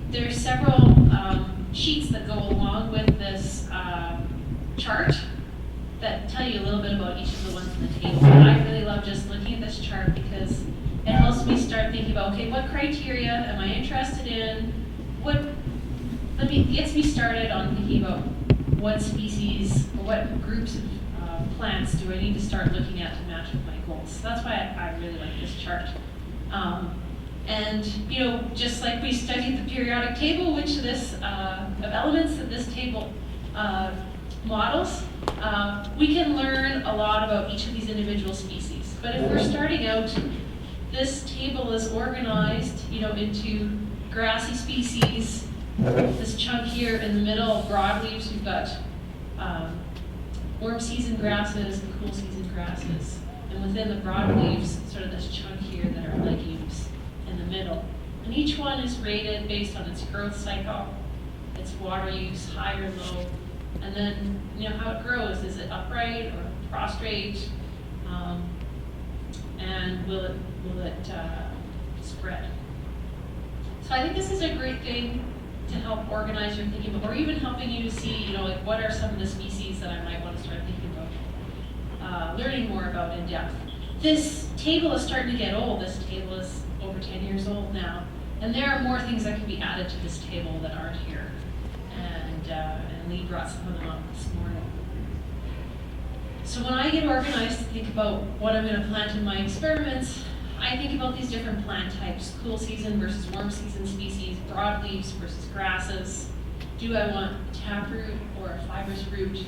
there are several sheets that go along with this chart that tell you a little bit about each of the ones in the table. And I really love just looking at this chart because it helps me start thinking about, okay, what criteria am I interested in? Gets me started on thinking about what species or what groups of plants do I need to start looking at to match with my goals. So that's why I really like this chart. And you know, just like we studied the periodic table, which of elements that this table models, we can learn a lot about each of these individual species. But if we're starting out, this table is organized, you know, into grassy species. This chunk here in the middle, broadleaves, we've got warm season grasses and cool season grasses. And within the broadleaves, sort of this chunk here that are legumes in the middle. And each one is rated based on its growth cycle, its water use, high or low, and then, you know, how it grows. Is it upright or prostrate? And will it spread? So I think this is a great thing to help organize your thinking about, or even helping you to see, you know, like what are some of the species that I might want to start thinking about, learning more about in depth. This table is starting to get old. This table is over 10 years old now, and there are more things that can be added to this table that aren't here. And Lee brought some of them up this morning. So when I get organized to think about what I'm going to plant in my experiments, I think about these different plant types: cool season versus warm season species, broadleaves versus grasses. Do I want taproot or a fibrous root?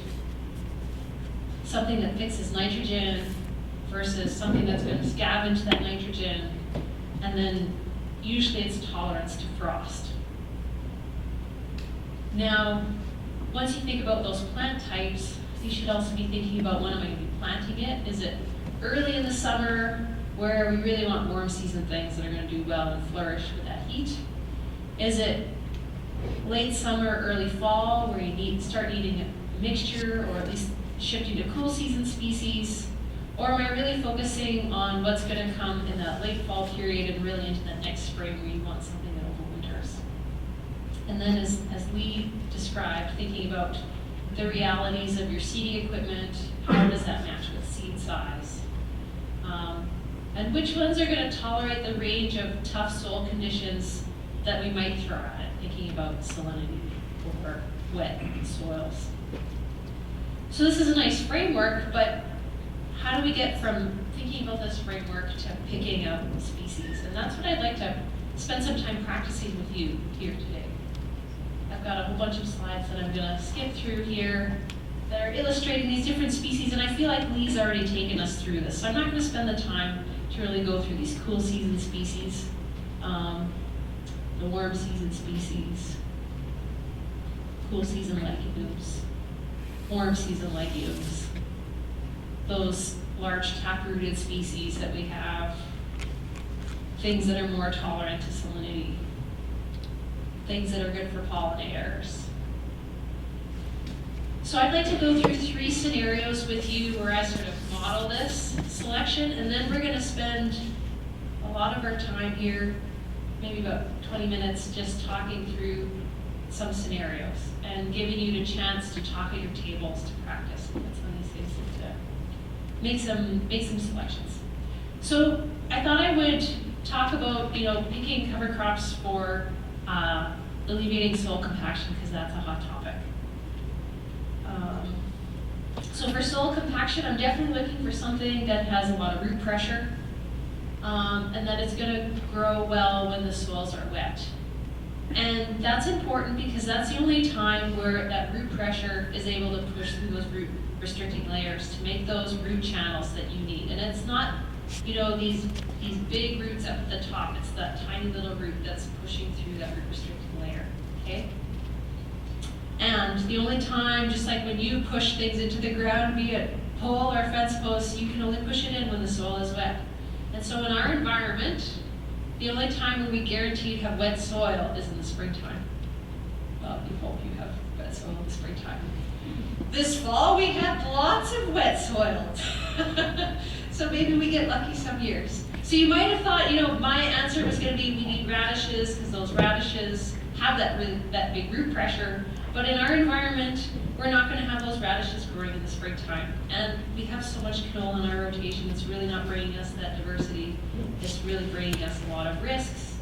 Something that fixes nitrogen versus something that's going to scavenge that nitrogen. And then usually it's tolerance to frost. Now, once you think about those plant types, you should also be thinking about when am I going to be planting it. Is it early in the summer, where we really want warm season things that are going to do well and flourish with that heat? Is it late summer, early fall, where you start needing a mixture, or at least shifting to cool season species? Or am I really focusing on what's going to come in that late fall period and really into that next spring where you want something that overwinters? And then as Lee described, thinking about the realities of your seeding equipment, how does that match with seed size? And which ones are going to tolerate the range of tough soil conditions that we might throw at it, thinking about salinity or wet soils. So this is a nice framework, but how do we get from thinking about this framework to picking out species? And that's what I'd like to spend some time practicing with you here today. I've got a whole bunch of slides that I'm going to skip through here that are illustrating these different species, and I feel like Lee's already taken us through this, so I'm not going to spend the time to really go through these cool season species, the warm season species, cool season legumes, warm season legumes, those large taprooted species that we have, things that are more tolerant to salinity, things that are good for pollinators. So I'd like to go through 3 scenarios with you where I sort of model this selection, and then we're going to spend a lot of our time here, maybe about 20 minutes, just talking through some scenarios and giving you the chance to talk at your tables to practice with some of these things and to make some selections. So I thought I would talk about, you know, picking cover crops for alleviating soil compaction, because that's a hot topic. So for soil compaction, I'm definitely looking for something that has a lot of root pressure, and that it's going to grow well when the soils are wet. And that's important because that's the only time where that root pressure is able to push through those root restricting layers to make those root channels that you need. And it's not, you know, these big roots up at the top. It's that tiny little root that's pushing through that root restricting layer, okay? And the only time, just like when you push things into the ground, be it pole or fence posts, you can only push it in when the soil is wet. And so in our environment, the only time when we guaranteed have wet soil is in the springtime. Well, we hope you have wet soil in the springtime. This fall, we had lots of wet soil. So maybe we get lucky some years. So you might have thought, you know, my answer was going to be we need radishes because those radishes have that big root pressure. But in our environment, we're not going to have those radishes growing in the springtime. And we have so much canola in our rotation, it's really not bringing us that diversity. It's really bringing us a lot of risks.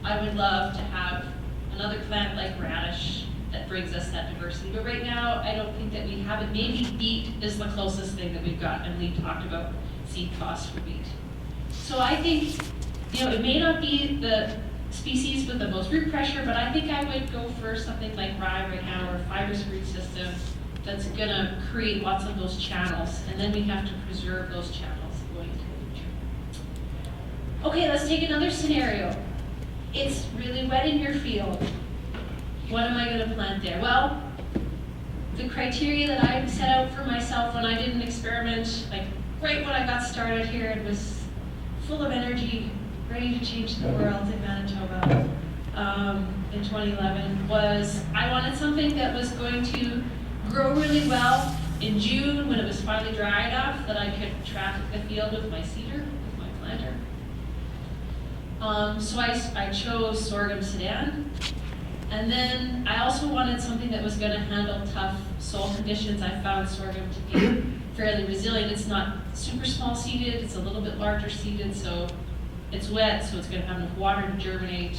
I would love to have another plant like radish that brings us that diversity. But right now, I don't think that we have it. Maybe beet is the closest thing that we've got, and we talked about seed costs for beet. So I think, it may not be the species with the most root pressure, but I think I would go for something like rye right now, or a fibrous root system that's gonna create lots of those channels, and then we have to preserve those channels going into the future. Okay, let's take another scenario. It's really wet in your field. What am I gonna plant there? Well, the criteria that I set out for myself when I did an experiment, like right when I got started here, it was full of energy, ready to change the world in Manitoba in 2011, was I wanted something that was going to grow really well in June when it was finally dry enough that I could traffic the field with my seeder, with my planter. So I chose sorghum Sudan. And then I also wanted something that was going to handle tough soil conditions. I found sorghum to be fairly resilient. It's not super small seeded, it's a little bit larger seeded, so it's wet, so it's going to have enough water to germinate.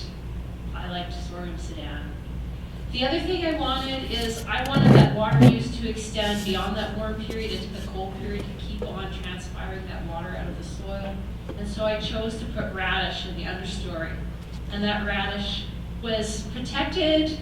I liked sorghum Sudan. The other thing I wanted is I wanted that water use to extend beyond that warm period into the cold period to keep on transpiring that water out of the soil. And so I chose to put radish in the understory. And that radish was protected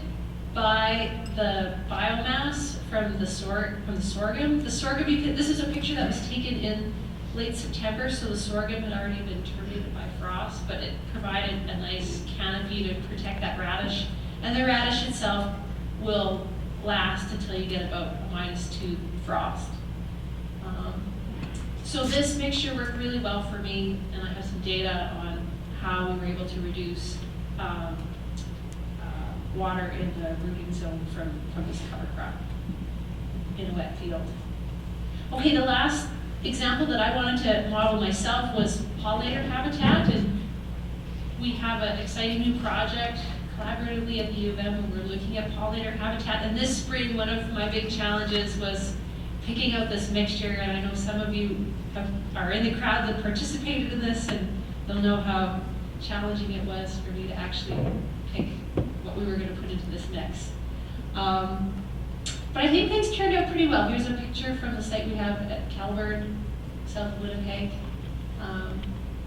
by the biomass from the sorghum. The sorghum, this is a picture that was taken in late September, so the sorghum had already been terminated by frost, but it provided a nice canopy to protect that radish. And the radish itself will last until you get about a -2 frost. So this mixture worked really well for me, and I have some data on how we were able to reduce water in the rooting zone from this cover crop in a wet field. Okay, the last example that I wanted to model myself was pollinator habitat, and we have an exciting new project collaboratively at the U of M where we're looking at pollinator habitat. And this spring, one of my big challenges was picking out this mixture, and I know some of you are in the crowd that participated in this, and they'll know how challenging it was for me to actually pick what we were going to put into this mix. But I think things turned out pretty well. Here's a picture from the site we have at Calvert, south of Winnipeg.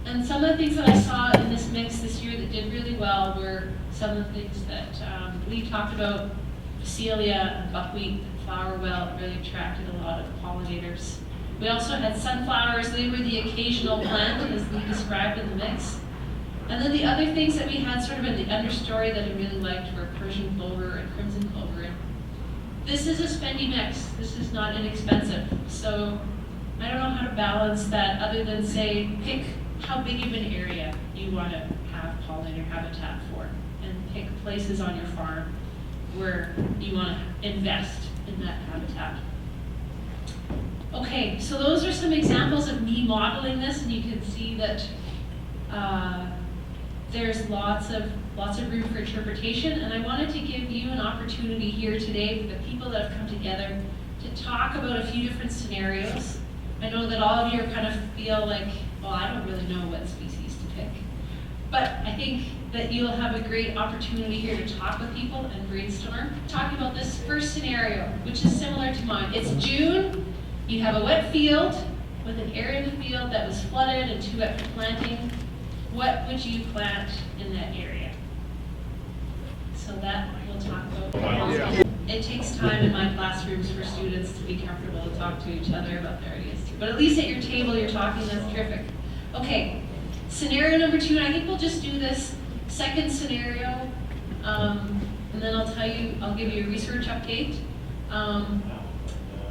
And some of the things that I saw in this mix this year that did really well were some of the things that Lee talked about. Celia and buckwheat flower well really attracted a lot of pollinators. We also had sunflowers. They were the occasional plant, as Lee described in the mix. And then the other things that we had sort of in the understory that I really liked were Persian clover and crimson clover. And this is a spendy mix. This is not inexpensive. So I don't know how to balance that other than say, pick how big of an area you want to have pollinator habitat for, and pick places on your farm where you want to invest in that habitat. Okay, so those are some examples of me modeling this, and you can see that there's lots of room for interpretation, and I wanted to give you an opportunity here today with the people that have come together to talk about a few different scenarios. I know that all of you kind of feel like, well, I don't really know what species to pick. But I think that you'll have a great opportunity here to talk with people and brainstorm. Talking about this first scenario, which is similar to mine. It's June, you have a wet field with an area of the field that was flooded and too wet for planting. What would you plant in that area? So that we'll talk about. It takes time in my classrooms for students to be comfortable to talk to each other about their ideas too. But at least at your table you're talking, that's terrific. Okay, scenario number 2, and I think we'll just do this second scenario, and then I'll give you a research update.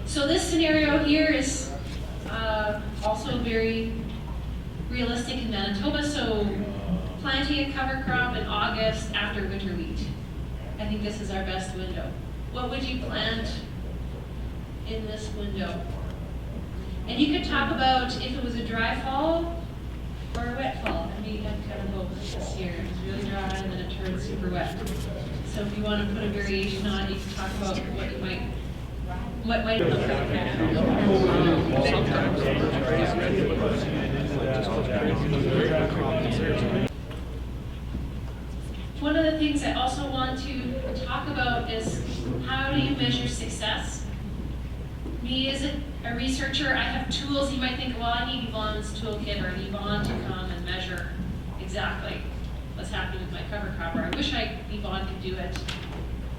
So this scenario here is also very realistic in Manitoba, so planting a cover crop in August after winter wheat. I think this is our best window. What would you plant in this window? And you could talk about if it was a dry fall or a wet fall. And we had kind of both this year. It was really dry and then it turned super wet. So if you want to put a variation on it, you can talk about what you might, what might One of the things I also want to talk about is how do you measure success? Me as a researcher, I have tools. You might think, well, I need Yvonne's toolkit or Yvonne to come and measure exactly what's happening with my cover crop, or I wish Yvonne could do it.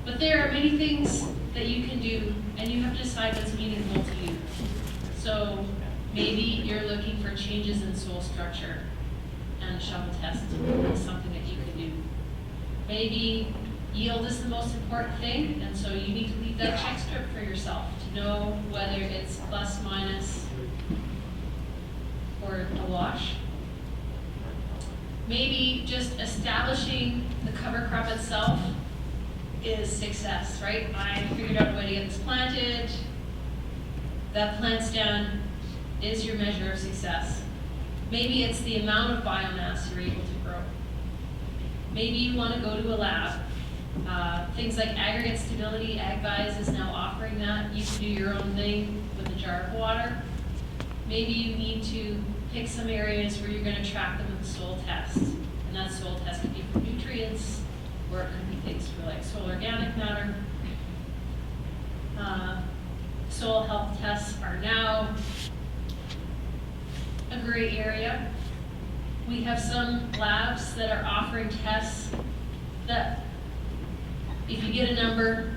But there are many things that you can do, and you have to decide what's meaningful to you. So maybe you're looking for changes in soil structure, and a shovel test is something that you can do. Maybe yield is the most important thing, and so you need to leave that check strip for yourself to know whether it's plus, minus, or a wash. Maybe just establishing the cover crop itself is success, right? I figured out a way to get this planted, that plant's done, is your measure of success. Maybe it's the amount of biomass you're able to grow. Maybe you want to go to a lab. Things like aggregate stability, AgVise is now offering that. You can do your own thing with a jar of water. Maybe you need to pick some areas where you're going to track them with a soil test. And that soil test could be for nutrients, or it could be things for like soil organic matter. Soil health tests are now a gray area. We have some labs that are offering tests that if you get a number,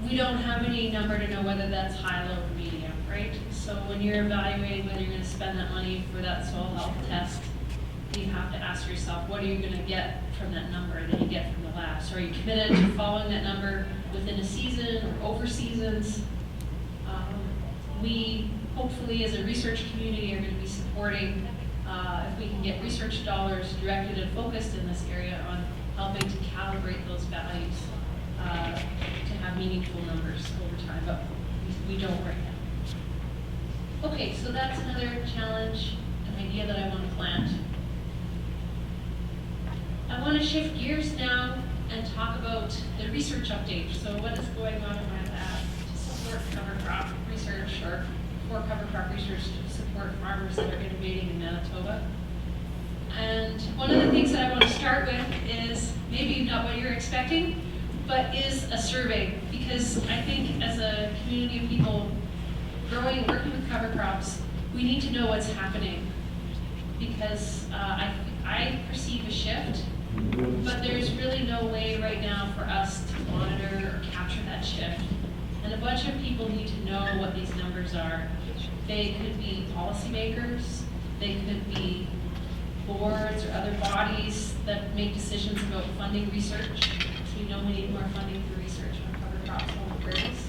we don't have any number to know whether that's high, low, or medium, right? So when you're evaluating whether you're going to spend that money for that soil health test, you have to ask yourself, what are you going to get from that number that you get from the lab? So are you committed to following that number within a season or over seasons? We hopefully as a research community are going to be supporting if we can get research dollars directed and focused in this area on helping to calibrate those values to have meaningful numbers over time, but we don't right now. Okay, so that's another challenge, an idea that I want to plant. I want to shift gears now and talk about the research update. So what is going on in my lab to support cover crop research, or for cover crop research to support farmers that are innovating in Manitoba. And one of the things that I want to start with is maybe not what you're expecting, but is a survey, because I think as a community of people growing and working with cover crops, we need to know what's happening, because I perceive a shift, but there's really no way right now for us to monitor or capture that shift. And a bunch of people need to know what these numbers are. They could be policymakers, they could be boards or other bodies that make decisions about funding research. So we know we need more funding for research on cover crops on the prairies.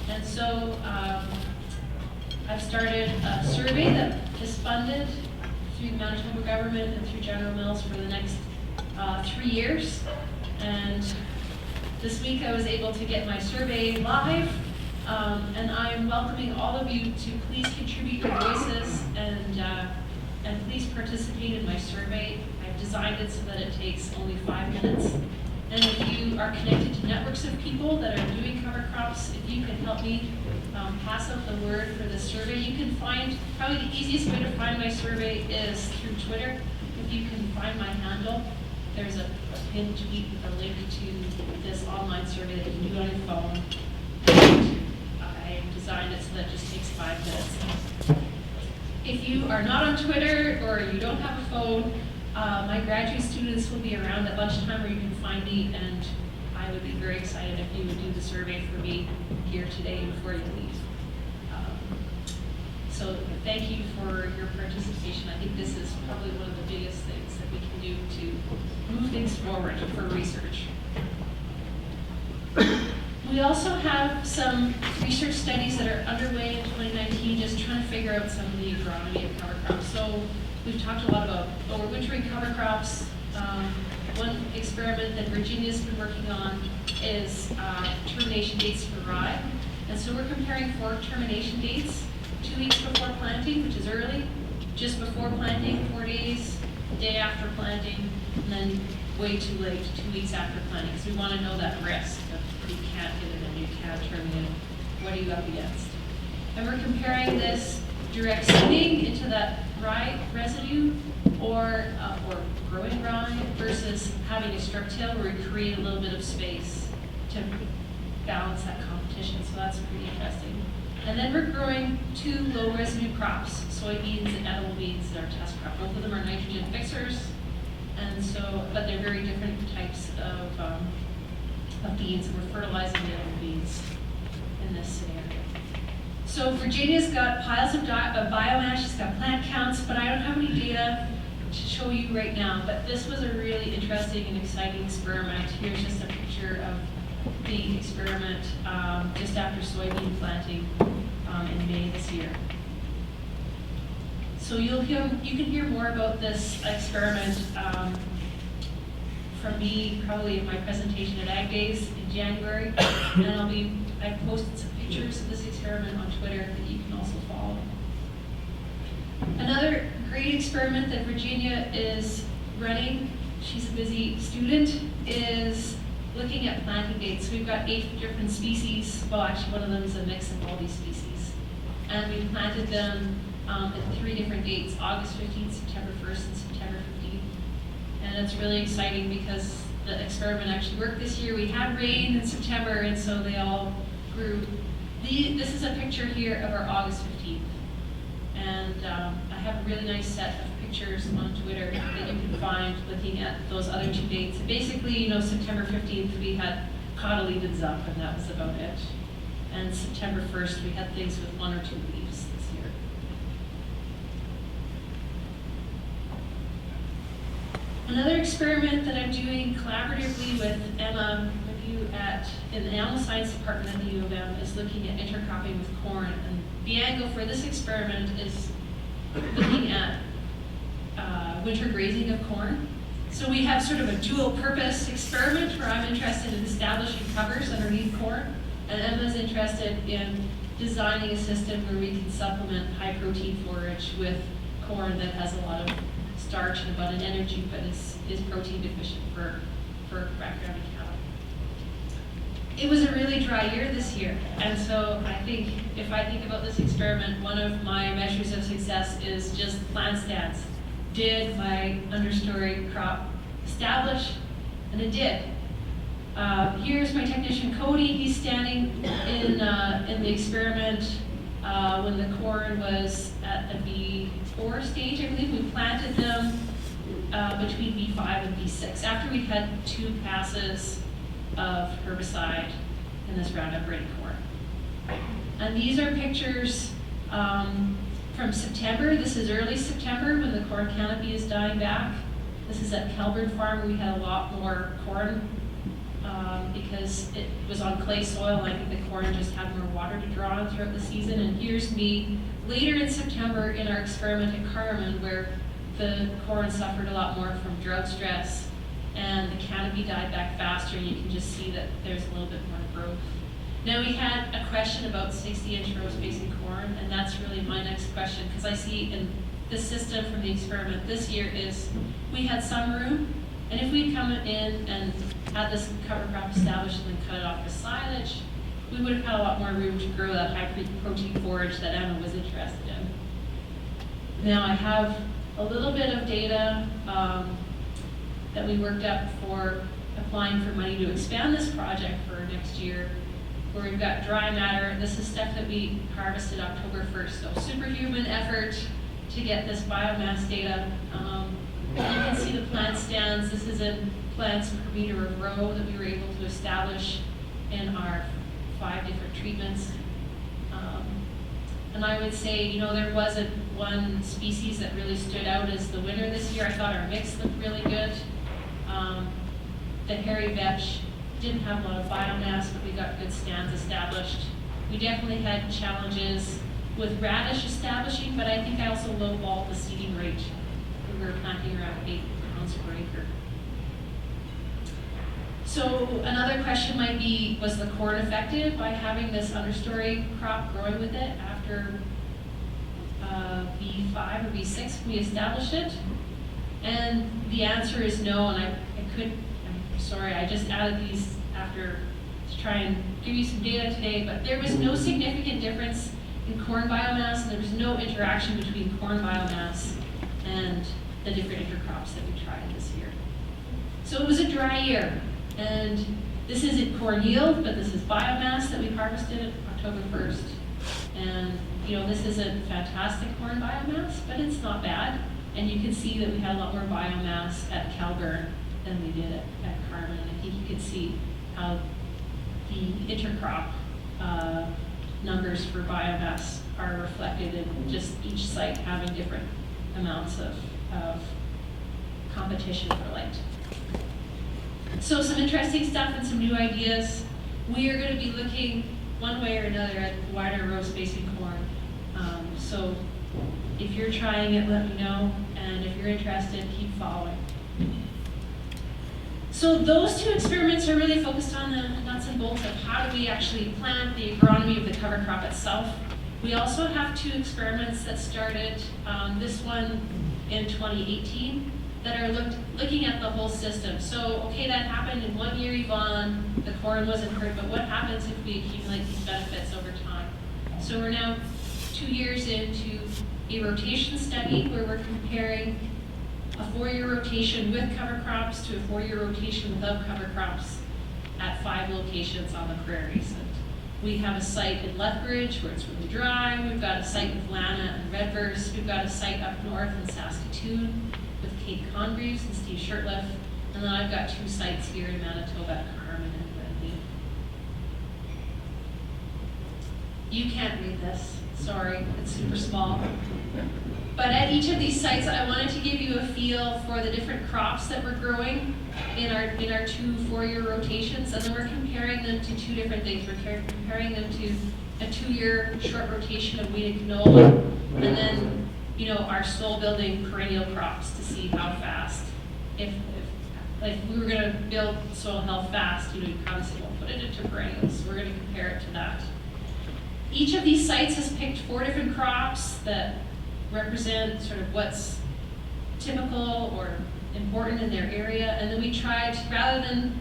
And so I've started a survey that is funded through the Manitoba government and through General Mills for the next 3 years. And this week I was able to get my survey live, and I'm welcoming all of you to please contribute your voices and please participate in my survey. I've designed it so that it takes only 5 minutes. And if you are connected to networks of people that are doing cover crops, if you can help me pass out the word for this survey, you can find, probably the easiest way to find my survey is through Twitter. If you can find my handle, there's a pinned tweet with a link to this online survey that you can do on your phone. And I designed it so that it just takes 5 minutes. If you are not on Twitter or you don't have a phone, my graduate students will be around at lunchtime where you can find me, and I would be very excited if you would do the survey for me here today before you leave. So thank you for your participation. I think this is probably one of the biggest things that we can do to move things forward for research. We also have some research studies that are underway in 2019, just trying to figure out some of the agronomy of cover crops. So we've talked a lot about overwintering cover crops. One experiment that Virginia's been working on is termination dates for rye. And so we're comparing 4 termination dates, 2 weeks before planting, which is early, just before planting, 4 days, the day after planting, and then way too late, 2 weeks after planting, because we want to know that risk of you can't get it and you can't turn it in. What are you up against? And we're comparing this direct seeding into that rye residue or growing rye versus having a strip till where we create a little bit of space to balance that competition. So that's pretty interesting. And then we're growing 2 low residue crops, soybeans and edible beans, in our test crop. Both of them are nitrogen fixers, and so, but they're very different types of beans, and we're fertilizing the edible beans in this scenario. So Virginia's got piles of biomass, she's got plant counts, but I don't have any data to show you right now. But this was a really interesting and exciting experiment. Here's just a picture of the experiment just after soybean planting in May this year. So you can hear more about this experiment from me probably in my presentation at Ag Days in January, and I posted some pictures of this experiment on Twitter that you can also follow. Another great experiment that Virginia is running, she's a busy student, is looking at planting dates. We've got 8 different species. Well, actually one of them is a mix of all these species. And we planted them at 3 different dates, August 15th, September 1st, and September 15th. And it's really exciting because the experiment actually worked this year. We had rain in September, and so they all grew. This is a picture here of our August 15th. And I have a really nice set of pictures on Twitter that you can find looking at those other 2 dates. Basically, September 15th we had cotyledons up, and that was about it. And September 1st we had things with 1 or 2 leaves this year. Another experiment that I'm doing collaboratively with Emma in the Animal Science Department at the U of M is looking at intercropping with corn. And the angle for this experiment is looking at winter grazing of corn. So we have sort of a dual purpose experiment where I'm interested in establishing covers underneath corn, and Emma's interested in designing a system where we can supplement high protein forage with corn that has a lot of starch and abundant energy, but is protein deficient for background cattle. It was a really dry year this year, and so I think if I think about this experiment, one of my measures of success is just plant stands. Did my understory crop establish? And it did. Here's my technician Cody. He's standing in the experiment when the corn was at the V4 stage, I believe. We planted them between V5 and V6 after we had 2 passes of herbicide in this Roundup Ready corn. And these are pictures from September. This is early September when the corn canopy is dying back. This is at Kelburn Farm. We had a lot more corn because it was on clay soil. I think the corn just had more water to draw on throughout the season. And here's me later in September in our experiment at Carmen, where the corn suffered a lot more from drought stress and the canopy died back faster, and you can just see that there's a little bit more growth. Now we had a question about 60-inch row spacing corn, and that's really my next question, because I see in the system from the experiment this year is we had some room, and if we'd come in and had this cover crop established and then cut it off for silage, we would have had a lot more room to grow that high protein forage that Emma was interested in. Now I have a little bit of data that we worked up for applying for money to expand this project for next year, where we've got dry matter. This is stuff that we harvested October 1st, so superhuman effort to get this biomass data. You can see the plant stands. This is in plants per meter of row that we were able to establish in our 5 different treatments. And I would say, there wasn't one species that really stood out as the winner this year. I thought our mix looked really good. The hairy vetch didn't have a lot of biomass, but we got good stands established. We definitely had challenges with radish establishing, but I think I also lowballed the seeding rate. We were planting around 8 pounds per acre. So another question might be, was the corn affected by having this understory crop growing with it after V5 or V6 we established it? And the answer is no, and I I'm sorry, I just added these after to try and give you some data today, but there was no significant difference in corn biomass, and there was no interaction between corn biomass and the different intercrops that we tried this year. So it was a dry year, and this isn't corn yield, but this is biomass that we harvested October 1st. And this isn't fantastic corn biomass, but it's not bad. And you can see that we had a lot more biomass at Calburn than we did at Carmen. I think you can see how the intercrop numbers for biomass are reflected in just each site having different amounts of competition for light. So some interesting stuff and some new ideas. We are going to be looking one way or another at wider row spacing corn. So if you're trying it, let me know, and if you're interested, keep following. So those two experiments are really focused on the nuts and bolts of how do we actually plant, the agronomy of the cover crop itself. We also have two experiments that started, this one in 2018, that are looking at the whole system. So, okay, that happened in 1 year, Yvonne, the corn wasn't hurt, but what happens if we accumulate these benefits over time? So we're now 2 years into a rotation study where we're comparing a 4-year rotation with cover crops to a 4-year rotation without cover crops at 5 locations on the prairies. And we have a site in Lethbridge where it's really dry. We've got a site with Lana and Redverse. We've got a site up north in Saskatoon with Kate Congrieves and Steve Shirtliff. And then I've got 2 sites here in Manitoba at Carmen and Glenlee. You can't read this. Sorry, it's super small. But at each of these sites, I wanted to give you a feel for the different crops that we're growing in our 2 4-year rotations, and then we're comparing them to 2 different things. We're comparing them to a 2-year short rotation of wheat and canola, and then our soil building perennial crops to see how fast. If we were going to build soil health fast, you'd probably say, well, put it into perennials. We're going to compare it to that. Each of these sites has picked 4 different crops that represent sort of what's typical or important in their area, and then we tried, rather than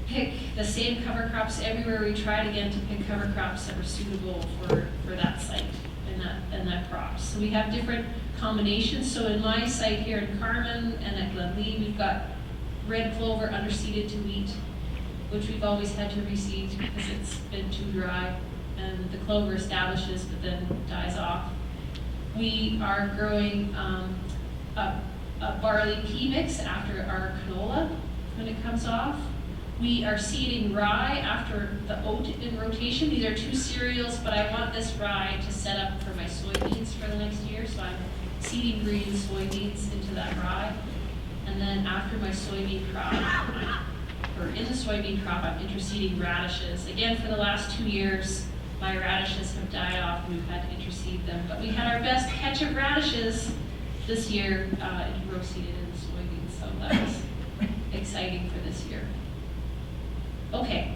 pick the same cover crops everywhere, we tried again to pick cover crops that were suitable for that site and that crop. So we have different combinations. So in my site here in Carmen and at Glenlee, we've got red clover underseeded to wheat, which we've always had to reseed because it's been too dry, and the clover establishes but then dies off. We are growing a barley pea mix after our canola when it comes off. We are seeding rye after the oat in rotation. These are 2 cereals, but I want this rye to set up for my soybeans for the next year, so I'm seeding green soybeans into that rye. And then after my soybean crop, or in the soybean crop, I'm interseeding radishes. Again, for the last 2 years, my radishes have died off and we've had to interseed them. But we had our best catch of radishes this year row-seeded in the soybeans, so that was exciting for this year. Okay.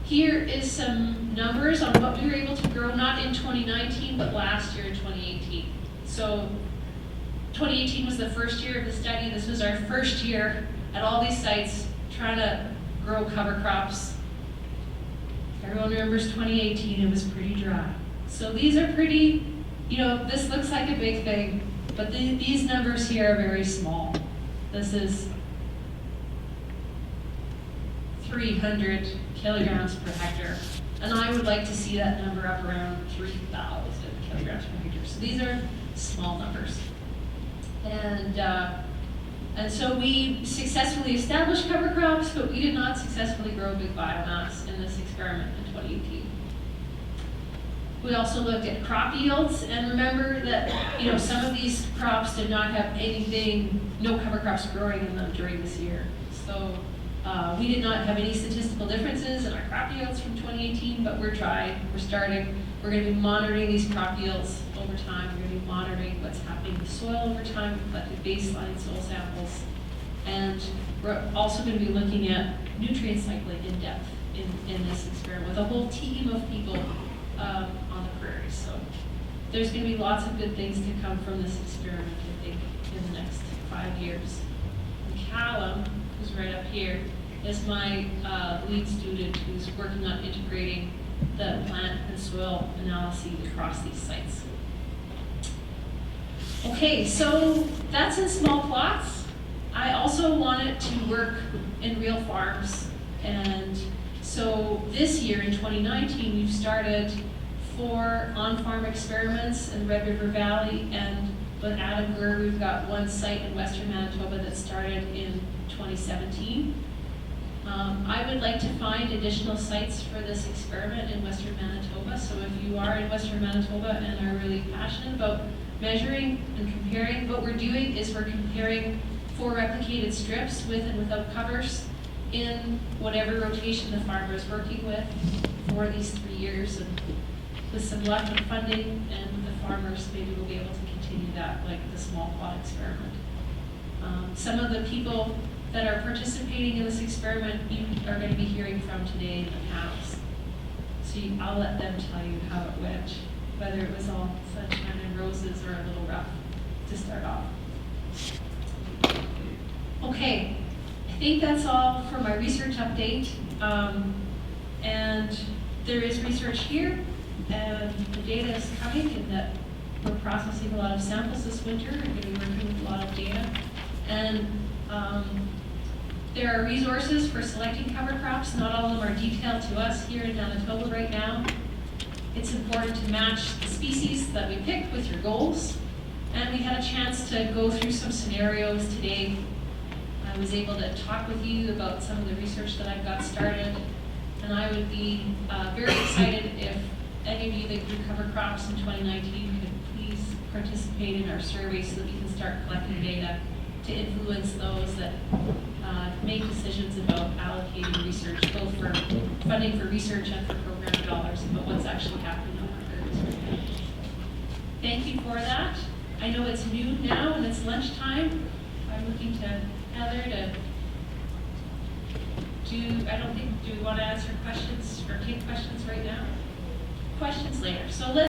Here is some numbers on what we were able to grow, not in 2019, but last year in 2018. So 2018 was the first year of the study. This was our first year at all these sites trying to grow cover crops. Everyone remembers 2018, it was pretty dry. So these are pretty, this looks like a big thing, but these numbers here are very small. This is 300 kilograms per hectare. And I would like to see that number up around 3,000 kilograms per hectare. So these are small numbers. And so we successfully established cover crops, but we did not successfully grow big biomass in this experiment in 2018. We also looked at crop yields, and remember that some of these crops did not have no cover crops growing in them during this year. So we did not have any statistical differences in our crop yields from 2018, but we're starting. We're going to be monitoring these crop yields over time. We're going to be monitoring what's happening in the soil over time. We've collected baseline soil samples. And we're also going to be looking at nutrient cycling in depth in this experiment with a whole team of people on the prairies. So there's going to be lots of good things to come from this experiment, I think, in the next 5 years. Callum, who's right up here, is my lead student who's working on integrating the plant and soil analyses across these sites. Okay, so that's in small plots. I also wanted to work in real farms, and so this year in 2019 we've started 4 on-farm experiments in Red River Valley, and with Adam Gurr we've got 1 site in Western Manitoba that started in 2017. I would like to find additional sites for this experiment in Western Manitoba, so if you are in Western Manitoba and are really passionate about measuring and comparing, what we're doing is we're comparing 4 replicated strips with and without covers in whatever rotation the farmer is working with for these 3 years, and with some luck and funding and with the farmers, maybe we'll be able to continue that like the small plot experiment. Some of the people that are participating in this experiment you are going to be hearing from today in the panels. So I'll let them tell you how it went, whether it was all sunshine and roses or a little rough to start off. Okay, I think that's all for my research update. And there is research here, and the data is coming, and that we're processing a lot of samples this winter. We're going to be working with a lot of data. And there are resources for selecting cover crops. Not all of them are detailed to us here in Manitoba right now. It's important to match the species that we picked with your goals. And we had a chance to go through some scenarios today. I was able to talk with you about some of the research that I've got started. And I would be very excited if any of you that grew cover crops in 2019 could please participate in our survey so that we can start collecting data to influence those that make decisions about allocating research, both for funding for research and for program dollars, about what's actually happening on our areas right now. Thank you for that. I know it's noon now and it's lunchtime. I'm looking to Heather to do we want to answer questions or take questions right now? Questions later. So let's